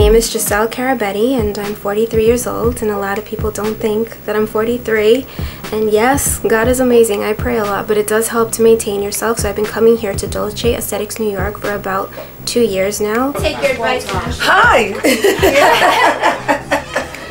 name is Giselle Carabetti, and I'm 43 years old, and a lot of people don't think that I'm 43. And yes, God is amazing. I pray a lot, but it does help to maintain yourself. So I've been coming here to Dolce Aesthetics New York for about 2 years now. Take your advice. Hi!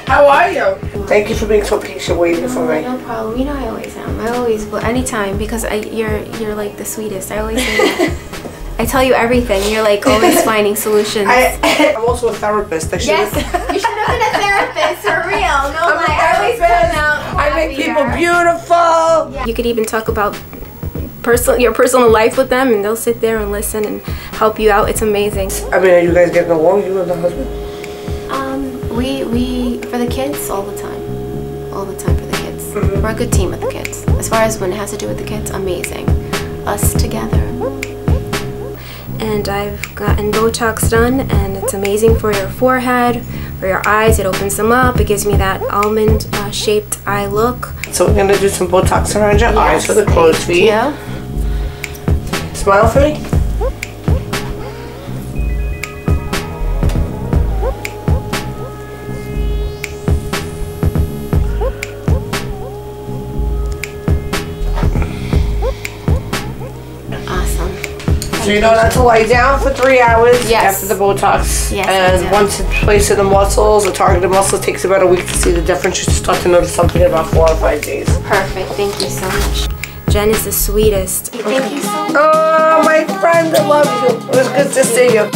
How are you? Thank you for being so patient waiting for me. No problem. You know I always am. I always will, anytime, because you're like the sweetest. I always say that. I tell you everything. You're like always finding solutions. I'm also a therapist. Yes, you should have been a therapist for real. No, I always come out. I make people beautiful. Yeah. You could even talk about your personal life with them, and they'll sit there and listen and help you out. It's amazing. I mean, are you guys getting along, you and the husband? We for the kids all the time for the kids. We're a good team with the kids. As far as when it has to do with the kids, amazing. Us together. And I've gotten Botox done, and it's amazing for your forehead, for your eyes. It opens them up. It gives me that almond shaped eye look. So we're gonna do some Botox around your eyes for the crow's feet. Yeah. Smile for me. So you know not to lie down for 3 hours after the Botox. Yes, and once it's placed in the muscles, the targeted muscle, takes about a week to see the difference. You start to notice something in about 4 or 5 days. Perfect. Thank you so much. Jen is the sweetest. Thank you so much. Oh, my friend, I love you. It was good to see you.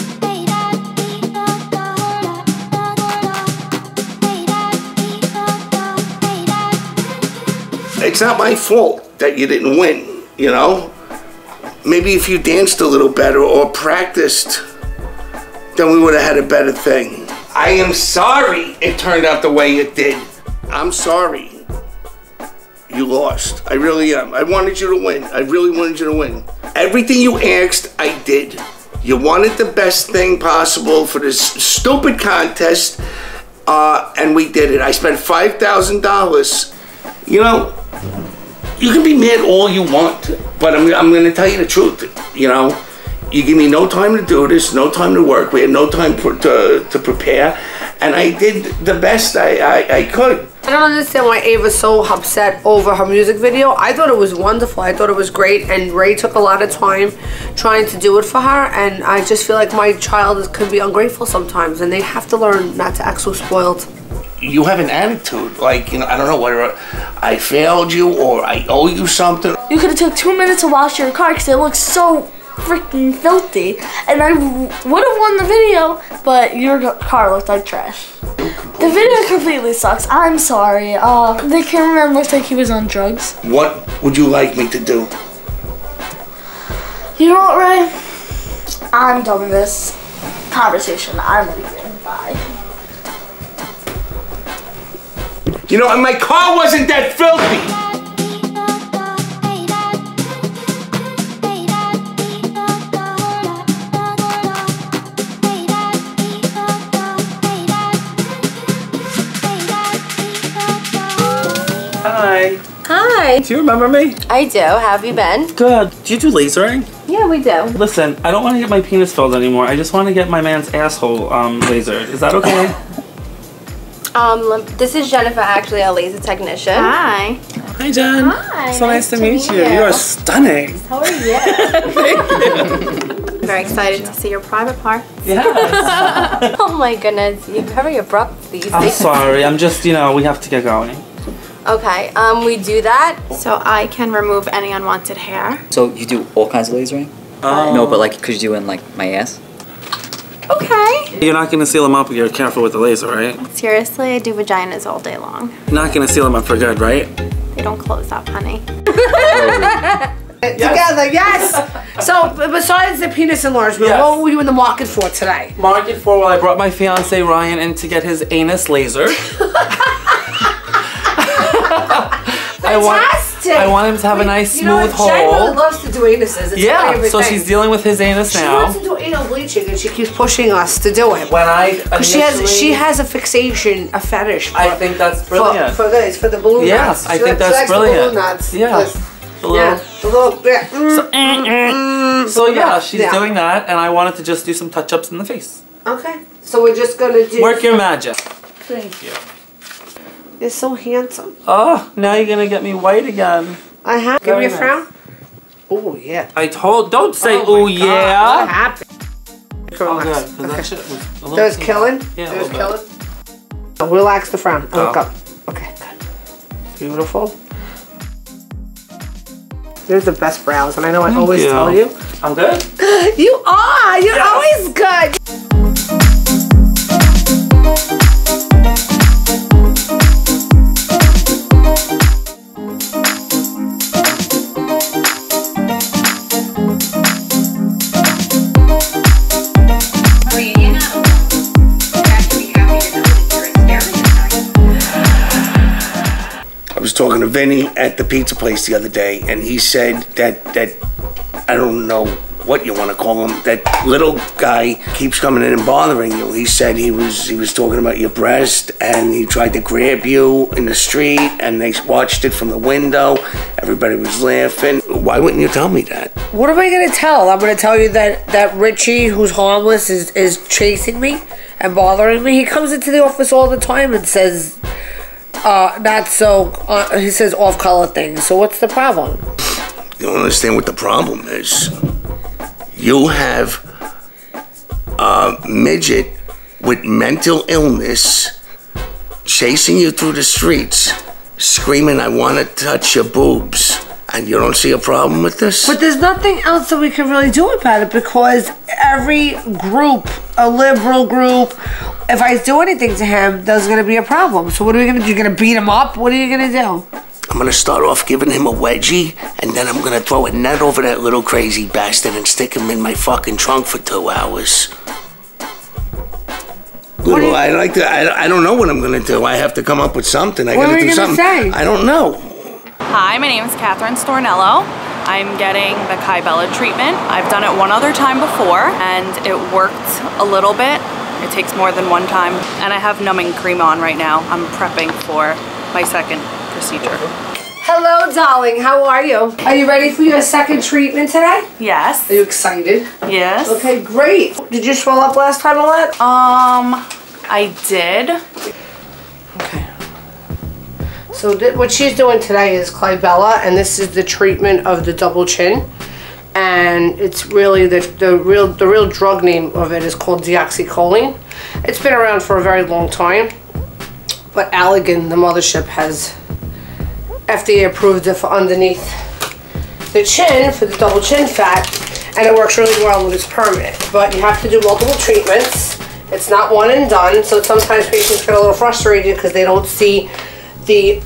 It's not my fault that you didn't win, you know? Maybe if you danced a little better or practiced, then we would have had a better thing. I am sorry it turned out the way it did. I'm sorry you lost. I really am. I wanted you to win. I really wanted you to win. Everything you asked, I did. You wanted the best thing possible for this stupid contest, and we did it. I spent $5,000. You know, you can be mad all you want, but I'm going to tell you the truth. You know, you give me no time to do this, no time to work. We had no time to prepare, and I did the best I could. I don't understand why Ava's so upset over her music video. I thought it was wonderful. I thought it was great, and Ray took a lot of time trying to do it for her, and I just feel like my child could be ungrateful sometimes, and they have to learn not to act so spoiled. You have an attitude, like, you know, I don't know whether I failed you or I owe you something. You could have took 2 minutes to wash your car because it looks so freaking filthy, and I would have won the video, but your car looked like trash. The video completely sucks. I'm sorry. The cameraman looked like he was on drugs. What would you like me to do? You know what, Ray? I'm done with this conversation. I'm leaving. Bye. You know, and my car wasn't that filthy. Hi. Hi. Do you remember me? I do. How have you been? Good. Do you do lasering? Yeah, we do. Listen, I don't want to get my penis filled anymore. I just want to get my man's asshole lasered. Is that okay? This is Jennifer, actually a laser technician. Hi. Hi, Jen. Hi. So nice to meet you. You are stunning. How are you? Very excited to see your private part. Yes. Oh my goodness, you're very abrupt these I'm days. sorry. I'm just, you know, we have to get going. Okay, we do that. So I can remove any unwanted hair. So you do all kinds of lasering? No, but like, could you do in like my ass? Okay. You're not going to seal them up, but you're careful with the laser, right? Seriously, I do vaginas all day long. You're not going to seal them up for good, right? They don't close up, honey. Together, yes! So, besides the penis enlargement, Yes. what were you in the market for today? Market for, well, I brought my fiance Ryan in to get his anus laser. Fantastic! I want him to have a nice smooth hole. Jen really loves to do anuses. It's her Yeah, favorite so thing. she's dealing with his anus She now. wants to do anal bleaching, and she keeps pushing us to do it. When I initially, She has a fixation, a fetish. For, I think that's brilliant. For the balloon Yeah, nuts. I She think likes that's the brilliant. balloon nuts. Yeah. The little, So yeah, she's Yeah. doing that, and I wanted to just do some touch-ups in the face. Okay. So we're just gonna do... Work your magic. Thank you. You're so handsome. Oh, now you're gonna get me white again. I have. Give me a Very frown. Oh, yeah. Don't say, Oh, oh my God. yeah. What happened? Oh, good, Relax. 'cause that shit was a little That was too- killing? Yeah, a That was little killing? Oh, relax the frown. Oh. Look up. Okay, good. Beautiful. There's the best brows, and I know I always tell you. I'm good? You are! You're always good! I was talking to Vinny at the pizza place the other day, and he said that I don't know what you want to call him, that little guy keeps coming in and bothering you. He said he was talking about your breast, and he tried to grab you in the street, and they watched it from the window. Everybody was laughing. Why wouldn't you tell me that? What am I gonna tell? I'm gonna tell you that Richie, who's harmless, is chasing me and bothering me. He comes into the office all the time and says, he says off-color things. So what's the problem? You don't understand what the problem is. You have a midget with mental illness chasing you through the streets, screaming, I want to touch your boobs. And you don't see a problem with this? But there's nothing else that we can really do about it, because every group, a liberal group, if I do anything to him, there's going to be a problem. So what are we going to do? You're going to beat him up? What are you going to do? I'm going to start off giving him a wedgie, and then I'm going to throw a net over that little crazy bastard and stick him in my fucking trunk for 2 hours. Little, I don't know what I'm going to do. I have to come up with something. I got to do something. What are you going to say? I don't know. Hi, my name is Catherine Stornello. I'm getting the Kybella treatment. I've done it one other time before, and it worked a little bit. It takes more than one time. And I have numbing cream on right now. I'm prepping for my second procedure. Hello, darling. How are you? Are you ready for your second treatment today? Yes. Are you excited? Yes. Okay, great. Did you swell up last time a lot? I did. Okay. So what she's doing today is Kybella, and this is the treatment of the double chin. And it's really the real drug name of it is called deoxycholine. It's been around for a very long time, but Allergan, the mothership, has FDA approved it for underneath the chin for the double chin fat, and it works really well when it's permanent. But you have to do multiple treatments. It's not one and done, so sometimes patients get a little frustrated because they don't see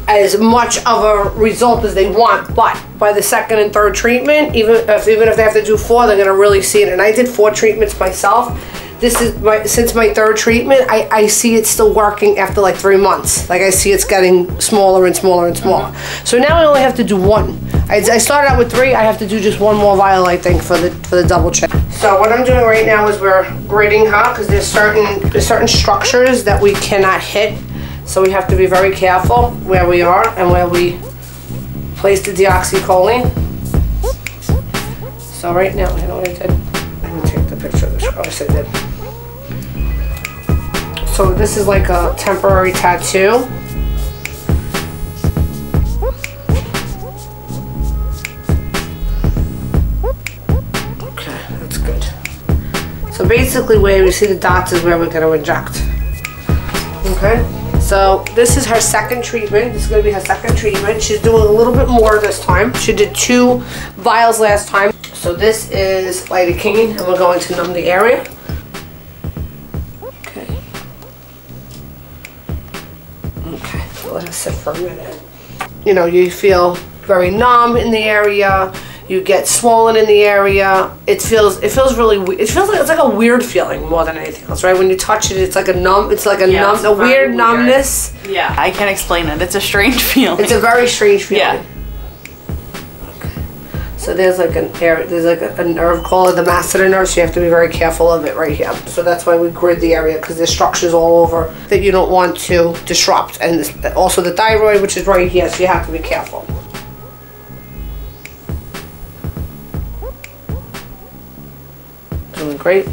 as much of a result as they want. But by the second and third treatment, even if they have to do 4, they're gonna really see it. And I did 4 treatments myself. This is since my 3rd treatment, I see it still working after like 3 months. Like I see it's getting smaller and smaller and smaller. So now I only have to do 1. I started out with 3. I have to do just 1 more vial, I think, for the double chin. So what I'm doing right now is we're grading her, because there's certain structures that we cannot hit. So we have to be very careful where we are and where we place the deoxycholine. So right now, you know what I did? I'm gonna take the picture of this. Oh, yes, I did. So this is like a temporary tattoo. Okay, that's good. So basically where you see the dots is where we're gonna inject. Okay? So this is her second treatment. This is going to be her second treatment. She's doing a little bit more this time. She did 2 vials last time. So this is lidocaine, and we're going to numb the area. Okay. Okay, so let us sit for a minute. You know, you feel very numb in the area. You get swollen in the area. It feels really weird. It feels like it's like a weird feeling more than anything else, right? When you touch it, it's like a numb. It's like a weird numbness. Yeah, I can't explain it. It's a strange feeling. It's a very strange feeling. Yeah. Okay. So there's like a nerve called the masseter nerve. So you have to be very careful of it right here. So that's why we grid the area, because there's structures all over that you don't want to disrupt, and also the thyroid, which is right here. So you have to be careful. Doing great.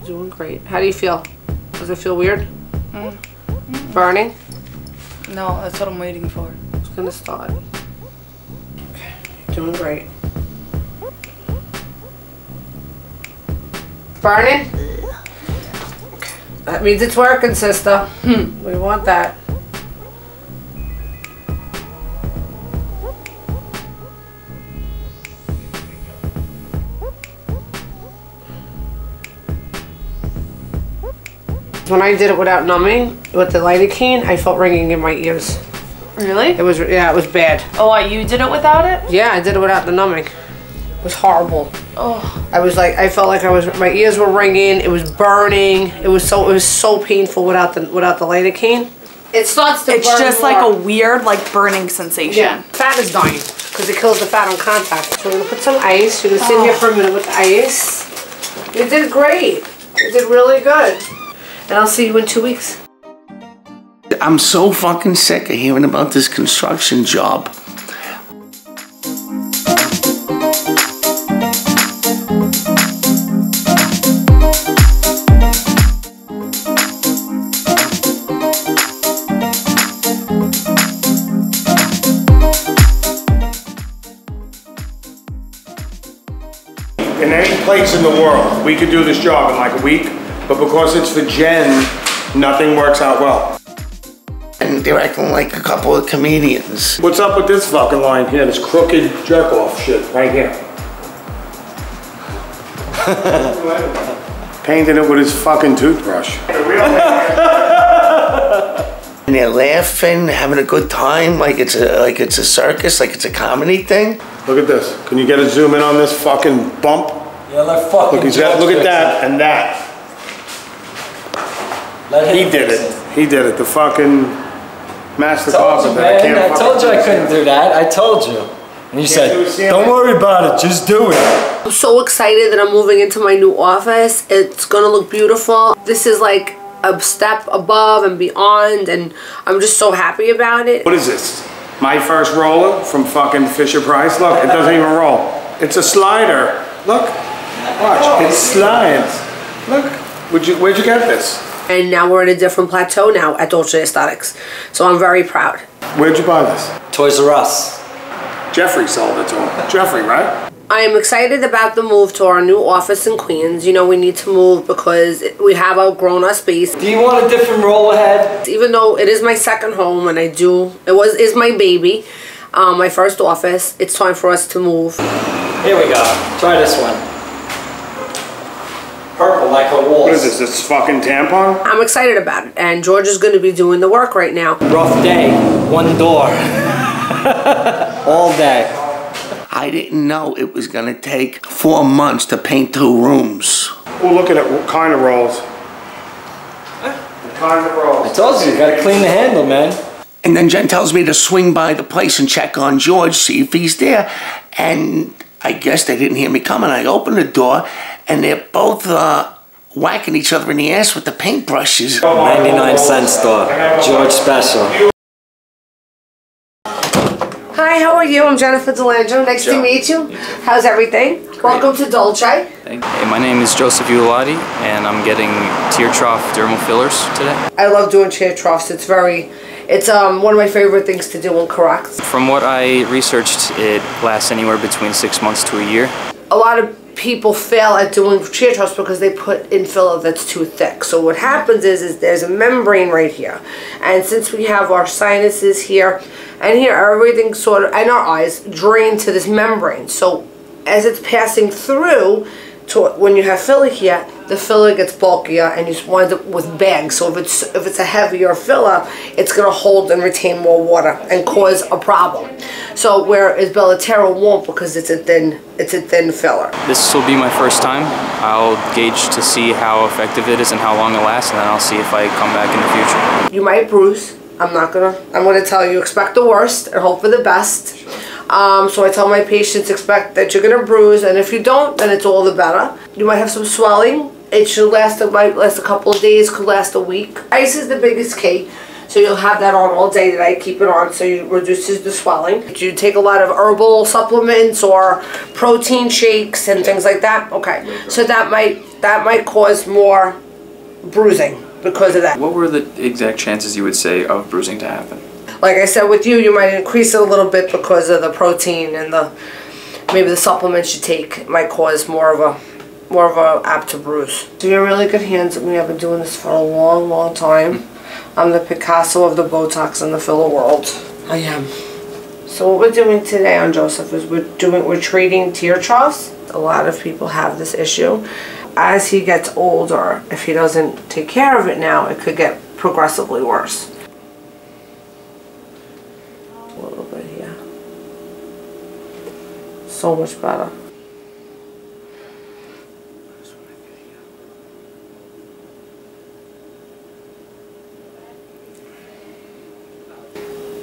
Doing great. How do you feel? Does it feel weird? Burning? No, that's what I'm waiting for. It's gonna start. Doing great. Burning? That means it's working, sister. We want that. When I did it without numbing, with the lidocaine, I felt ringing in my ears. Really? It was, yeah, it was bad. Oh, what, you did it without it? Yeah, I did it without the numbing. It was horrible. Oh. I was like, I felt like my ears were ringing. It was burning. It was so painful without the lidocaine. It starts to burn. It's just more. like a weird, like, burning sensation. Yeah, fat is dying because it kills the fat on contact. So we're gonna put some ice. You're gonna sit here for a minute with the ice. You did great. You did really good. And I'll see you in 2 weeks. I'm so fucking sick of hearing about this construction job. In any place in the world, we could do this job in like a week, but because it's for Jen, nothing works out well. And they're acting like a couple of comedians. What's up with this fucking line here, this crooked jerk-off shit right here? Painted it with his fucking toothbrush. And they're laughing, having a good time, like it's a circus, like it's a comedy thing. Look at this. Can you get a zoom in on this fucking bump? Yeah, let fucking Look at that and that. He did it. He did it. The fucking master carpenter. I told you I couldn't do that. I told you. And you said, don't worry about it, just do it. I'm so excited that I'm moving into my new office. It's gonna look beautiful. This is like a step above and beyond, and I'm just so happy about it. What is this? My first roller from fucking Fisher Price? Look, it doesn't even roll. It's a slider. Look. Watch, it slides. Look. Where'd you get this? And now we're in a different plateau now at Dolce Aesthetics. So I'm very proud. Where'd you buy this? Toys R Us. Jeffrey sold it to him. Jeffrey, right? I am excited about the move to our new office in Queens. You know, we need to move because we have outgrown our space. Do you want a different roll ahead? Even though it is my second home and is my baby, my first office, it's time for us to move. Here we go. Try this one. Purple like her walls. What is this? This fucking tampon? I'm excited about it, and George is going to be doing the work right now. Rough day, one door. All day. I didn't know it was gonna take 4 months to paint 2 rooms. Oh, look at it. What kind of rolls? What kind of rolls? I told you gotta clean the handle, man. And then Jen tells me to swing by the place and check on George, see if he's there. And I guess they didn't hear me coming. I opened the door, and they're both whacking each other in the ass with the paintbrushes. 99-cent store. George special. Hi, how are you? I'm Jennifer Dilandro. Nice to meet you. How's everything? Great. Welcome to Dolce. Hey, my name is Joseph Uliati, and I'm getting tear trough dermal fillers today. I love doing tear troughs. It's one of my favorite things to do and correct. From what I researched, it lasts anywhere between 6 months to a year. A lot of people fail at doing tear troughs because they put in filler that's too thick. So what happens is there's a membrane right here, and since we have our sinuses here and here, everything sort of, and our eyes drain to this membrane. So as it's passing through, when you have filler here, the filler gets bulkier and you wind up with bags. So if it's a heavier filler, it's going to hold and retain more water and cause a problem. So whereas Bellaterra won't, because it's a thin filler. This will be my first time. I'll gauge to see how effective it is and how long it lasts, and then I'll see if I come back in the future. You might bruise. I'm gonna tell you, expect the worst and hope for the best. So I tell my patients, expect that you're gonna bruise, and if you don't, then it's all the better. You might have some swelling. It should might last a couple of days, could last a week. Ice is the biggest key. So you'll have that on all day today. Keep it on so it reduces the swelling. Do you take a lot of herbal supplements or protein shakes and things like that? Okay. So that might cause more bruising because of that. What were the exact chances you would say of bruising to happen? Like I said with you, you might increase it a little bit because of the protein and maybe the supplements you take might cause more of a apt to bruise. So you have really good hands with me. I've been doing this for a long, long time. I'm the Picasso of the Botox and the filler world. I am. So what we're doing today on Joseph is we're treating tear troughs. A lot of people have this issue. As he gets older, if he doesn't take care of it now, it could get progressively worse. A little bit here. So much better.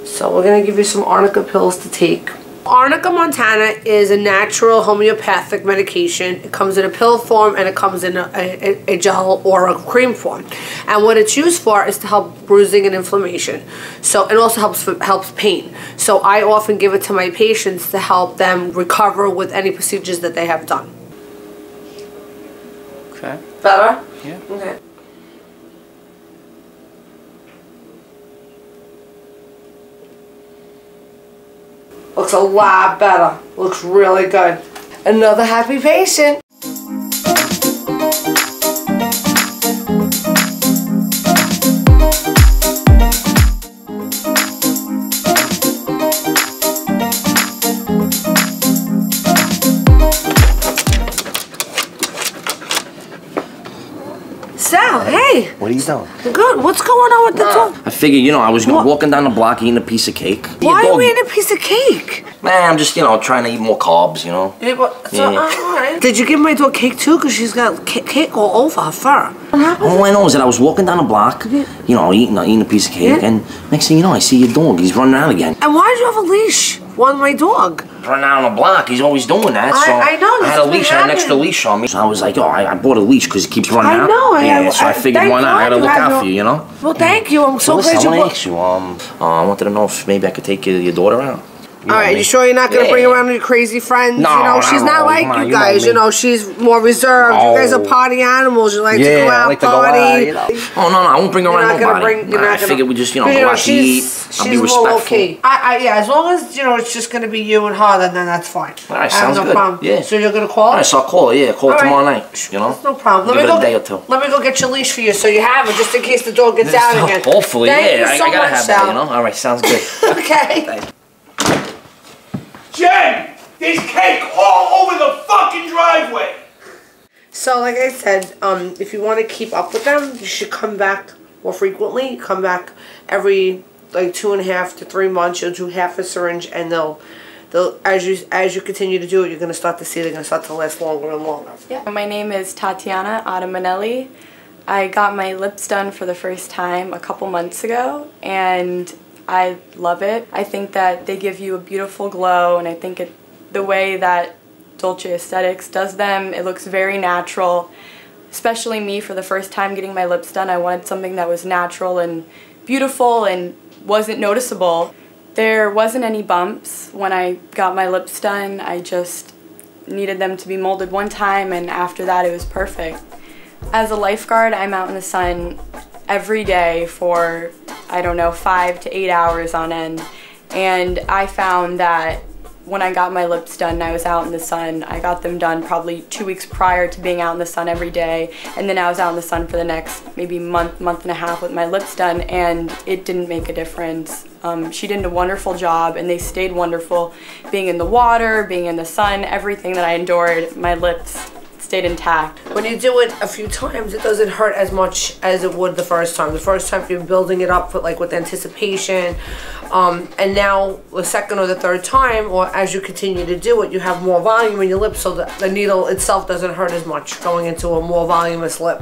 So we're going to give you some arnica pills to take. Arnica montana is a natural homeopathic medication. It comes in a pill form and it comes in a gel or a cream form. And what it's used for is to help bruising and inflammation. So it also helps pain. So I often give it to my patients to help them recover with any procedures that they have done. Okay. Better? Yeah. Okay. Looks a lot better. Looks really good. Another happy patient. Sal, hey. What are you doing? Good. What's going on with the dog? I figured, you know, I was walking down the block eating a piece of cake. Why are you eating a piece of cake? Man, I'm just, you know, trying to eat more carbs, you know. Yeah, all right. Did you give my dog cake too? Because she's got cake all over her fur. All I know is that I was walking down the block, you know, eating a piece of cake, and next thing you know, I see your dog. He's running around again. And why did you have a leash on my dog? Running out on the block, he's always doing that. So I know. I had a leash, I had an extra leash on me. So I was like, oh, I bought a leash because he keeps running out. I know. Yeah, so I figured, why not? I gotta look out for you, you know. Well, thank you. I'm so glad you. I want to ask you. I wanted to know if maybe I could take your daughter out. All right, you sure you're not going to bring around your crazy friends? No, you know, she's not like you guys. You know, she's more reserved. You guys are party animals. You like to go out, party. Oh, no, I won't bring her around nobody. I figured we just, you know, go out to eat. I'll be respectful. Yeah, as long as, you know, it's just going to be you and her, then that's fine. All right, sounds good. Problem. Yeah. So you're going to call her? All right, so I'll call her, yeah. Call her tomorrow night, you know? No problem. Give it a day or two. Let me go get your leash for you so you have it, just in case the dog gets out again. Hopefully, yeah. I gotta have that, you know? All right, sounds good. Okay. Jen, there's cake all over the fucking driveway. So, like I said, if you want to keep up with them, you should come back more frequently. Come back every like 2.5 to 3 months. You'll do half a syringe, and they'll as you continue to do it, you're gonna start to see they're gonna start to last longer and longer. Yeah. My name is Tatiana Adamanelli. I got my lips done for the first time a couple months ago, and I love it. I think that they give you a beautiful glow, and I think the way that Dolce Aesthetics does them, it looks very natural. Especially me, for the first time getting my lips done, I wanted something that was natural and beautiful and wasn't noticeable. There wasn't any bumps when I got my lips done. I just needed them to be molded one time, and after that it was perfect. As a lifeguard, I'm out in the sun every day for, I don't know, 5 to 8 hours on end. And I found that when I got my lips done, I was out in the sun. I got them done probably 2 weeks prior to being out in the sun every day. And then I was out in the sun for the next maybe month and a half with my lips done, and it didn't make a difference. She did a wonderful job, and they stayed wonderful. Being in the water, being in the sun, everything that I endured, my lips stayed intact. When you do it a few times, it doesn't hurt as much as it would the first time. The first time you're building it up with anticipation, and now the second or the third time, or as you continue to do it, you have more volume in your lips, so the needle itself doesn't hurt as much going into a more voluminous lip.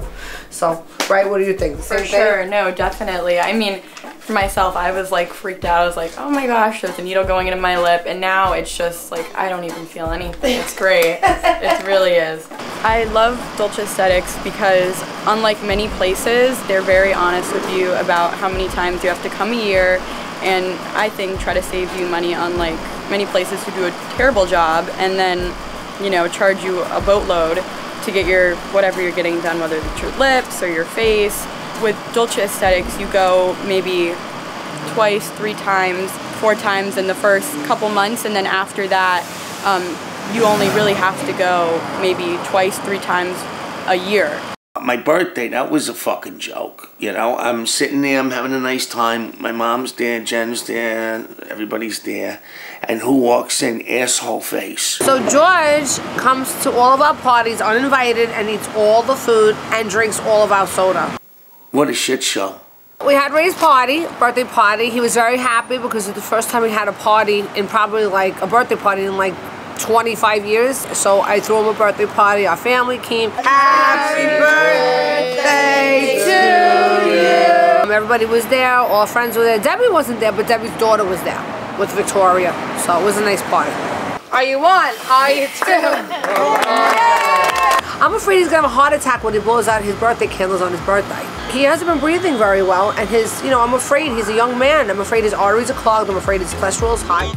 So, right, what do you think? For sure, no, definitely. I mean, for myself, I was like freaked out. I was like, oh my gosh, there's a needle going into my lip, and now it's just like, I don't even feel anything. It's great. It really is. I love Dolce Aesthetics because unlike many places, they're very honest with you about how many times you have to come a year, and I think try to save you money, unlike many places who do a terrible job and then, you know, charge you a boatload to get your whatever you're getting done, whether it's your lips or your face. With Dolce Aesthetics, you go maybe twice, 3 times, 4 times in the first couple months, and then after that, you only really have to go maybe twice, 3 times a year. My birthday, that was a fucking joke. You know, I'm sitting there, I'm having a nice time. My mom's there, Jen's there, everybody's there. And who walks in? Asshole face. So George comes to all of our parties uninvited and eats all the food and drinks all of our soda. What a shit show. We had Ray's party, birthday party. He was very happy because it was the first time we had a party in probably like a birthday party in like 25 years. So I threw him a birthday party. Our family came. Happy birthday to you. Everybody was there. All our friends were there. Debbie wasn't there, but Debbie's daughter was there with Victoria. So it was a nice party. Are you 1? Are you 2? I'm afraid he's gonna have a heart attack when he blows out his birthday candles on his birthday. He hasn't been breathing very well, and his, you know, I'm afraid he's a young man. I'm afraid his arteries are clogged. I'm afraid his cholesterol is high.